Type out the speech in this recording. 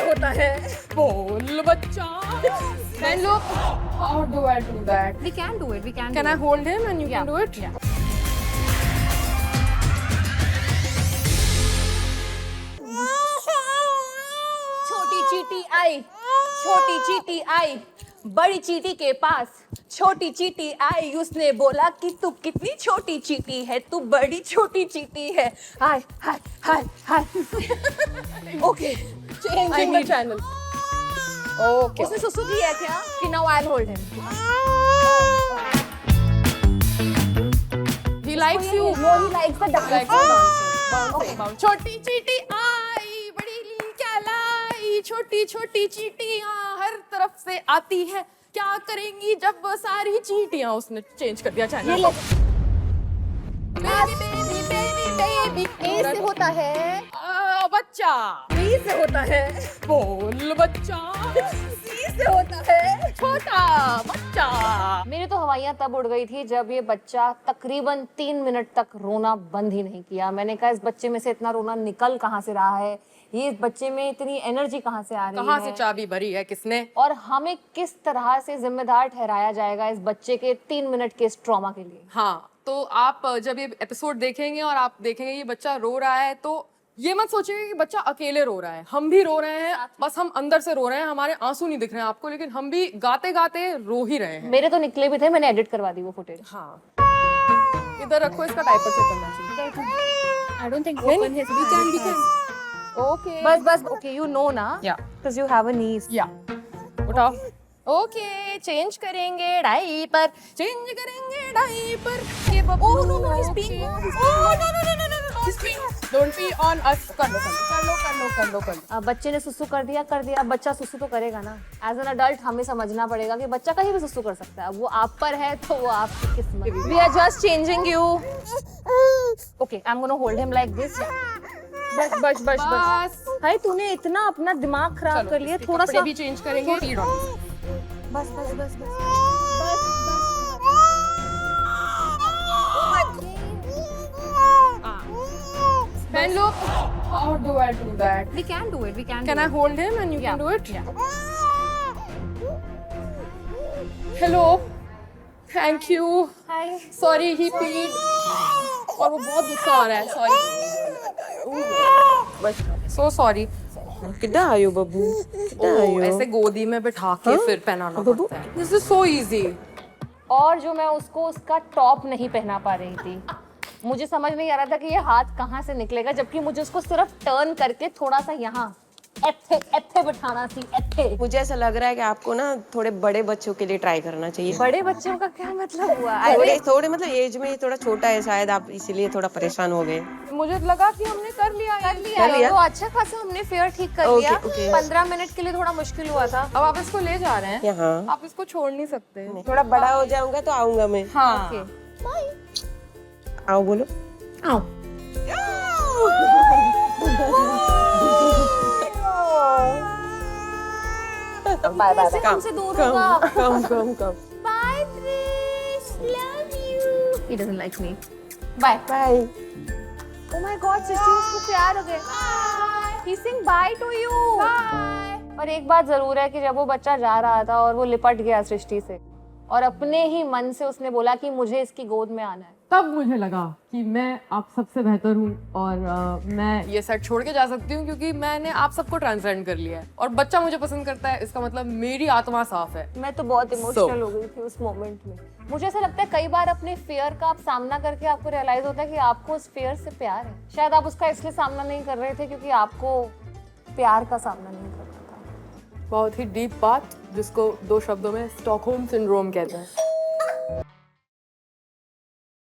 होता है? बोल बच्चा। Then look, how do I do that? We can do it. We can. Can do I hold him and you Yeah. can do it? Yeah. छोटी चींटी आई, छोटी चींटी आई, बड़ी चींटी के पास। छोटी चींटी आई, उसने बोला कि तू कितनी छोटी चींटी है, तू बड़ी छोटी चींटी है। Hi hi hi hi. Okay, Changing the channel. Okay. उसने सुसु किया क्या? कि now I'll hold him. He likes you. No, he likes the dance. Likes the bouncing, bouncing. छोटी चींटी आई, बड़ी क्या लाई, छोटी छोटी चींटियां हर तरफ से आती है। क्या करेंगी जब वो सारी चींटियां? उसने चेंज कर दिया channel. Baby baby baby baby A से होता है, बच्चा। B से होता है, बोल बच्चा। C से होता है, छोटा बच्चा। मेरी तो हवाइयाँ तब उड़ गई थी जब ये बच्चा तकरीबन 3 मिनट तक रोना बंद ही नहीं किया। मैंने कहा इस बच्चे में से इतना रोना निकल कहाँ से रहा है, ये इस बच्चे में इतनी एनर्जी कहाँ से आ रही कहाँ है, से चाबी भरी है किसने? और हमें किस तरह से जिम्मेदार ठहराया जाएगा इस बच्चे के 3 मिनट के इस ट्रॉमा के लिए। हाँ, तो आप जब ये एपिसोड देखेंगे और आप देखेंगे ये बच्चा रो रहा है, तो ये मत सोचिए कि बच्चा अकेले रो रहा है। हम भी रो रहे हैं, बस हम अंदर से रो रहे हैं, हमारे आंसू नहीं दिख रहे हैं आपको, लेकिन हम भी गाते गाते रो ही रहे हैं। मेरे तो निकले भी थे, मैंने एडिट करवा दी वो फुटेज। हाँ, इधर रखो, इसका डायपर चेक करना चाहिए। I don't think open his okay, बस ओके, you know ना? या Because you have a niece. या उठाओ। ओके, चेंज करेंगे डायपर, चेंज करेंगे डायपर। ये Babbu. Oh no no, he's peeing. Oh no no no no no no. He's peeing. Don't pee on us. कर लो कर लो कर लो कर लो कर लो। अब बच्चे ने सुसु कर दिया, अब बच्चा सुसु तो करेगा ना। एज एन अडल्ट हमें समझना पड़ेगा कि बच्चा कहीं भी सुसु कर सकता है। अब वो आप पर है तो वो आपकी किस्मत। We are just changing you. Okay, I'm gonna hold him like this. बस बस बस बस. बस भाई तूने इतना अपना दिमाग खराब चलो, कर लिया, इसके थोड़ा कपड़े सा भी चेंज करेंगे। Feed on. बस बस बस बस Then look, how do I do that? We can do it. We can. Can do I it. hold him and you can do it? Yeah. Hello. Thank you. Hi. Sorry, he peed. और वो बहुत गुस्सा आ रहा है. Sorry. बस. So sorry. कितना आयो बब्बू, कितना आयो। ऐसे गोदी में बिठा के फिर पहनाना पड़ता है. This is so easy. और जो मैं उसको उसका टॉप नहीं पहना पा रही थी, मुझे समझ नहीं आ रहा था कि ये हाथ कहाँ से निकलेगा, जबकि मुझे उसको सिर्फ टर्न करके थोड़ा सा यहाँ ऐथे बिठाना थी, ऐथे। मुझे ऐसा लग रहा है कि आपको ना थोड़े बड़े बच्चों के लिए ट्राई करना चाहिए। बड़े बच्चों का क्या मतलब हुआ? थोड़े मतलब एज में थोड़ा छोटा है शायद, आप इसीलिए थोड़ा परेशान हो गए। मुझे लगा कि हमने कर लिया. कर लिया, वो अच्छा खासा हमने फेयर ठीक कर Okay, लिया। okay. 15 मिनट के लिए थोड़ा मुश्किल हुआ था। अब आप इसको ले जा रहे हैं. यहाँ आप इसको छोड़ नहीं सकते. थोड़ा बड़ा हो जाऊंगा तो आऊंगा मैं। हाँ. Okay. आओ बोलो। आओ. बाय बाय कैसे हमसे दूर होगा? कम। Bye, Trish. Love you. He doesn't like me. Bye. Bye. Oh my God, Srishti उसको प्यार हो गया। He's saying bye to you. Bye. और एक बात जरूर है कि जब वो बच्चा जा रहा था और वो लिपट गया सृष्टि से, और अपने ही मन से उसने बोला कि मुझे इसकी गोद में आना है, तब मुझे लगा कि मैं आप सबसे बेहतर हूँ और मैं ये सेट छोड़ के जा सकती हूँ, क्योंकि मैंने आप सबको ट्रांसजेंड कर लिया है और बच्चा मुझे पसंद करता है, इसका मतलब मेरी आत्मा साफ है. मैं तो बहुत इमोशनल हो गई थी उस मोमेंट में। मुझे ऐसा लगता है कई बार अपने फियर का आप सामना करके आपको रियलाइज होता है कि आपको उस फियर से प्यार है। शायद आप उसका इसलिए सामना नहीं कर रहे थे क्योंकि आपको प्यार का सामना नहीं करना था। बहुत ही डीप बात, जिसको 2 शब्दों में स्टॉकहोम सिंड्रोम कहते हैं.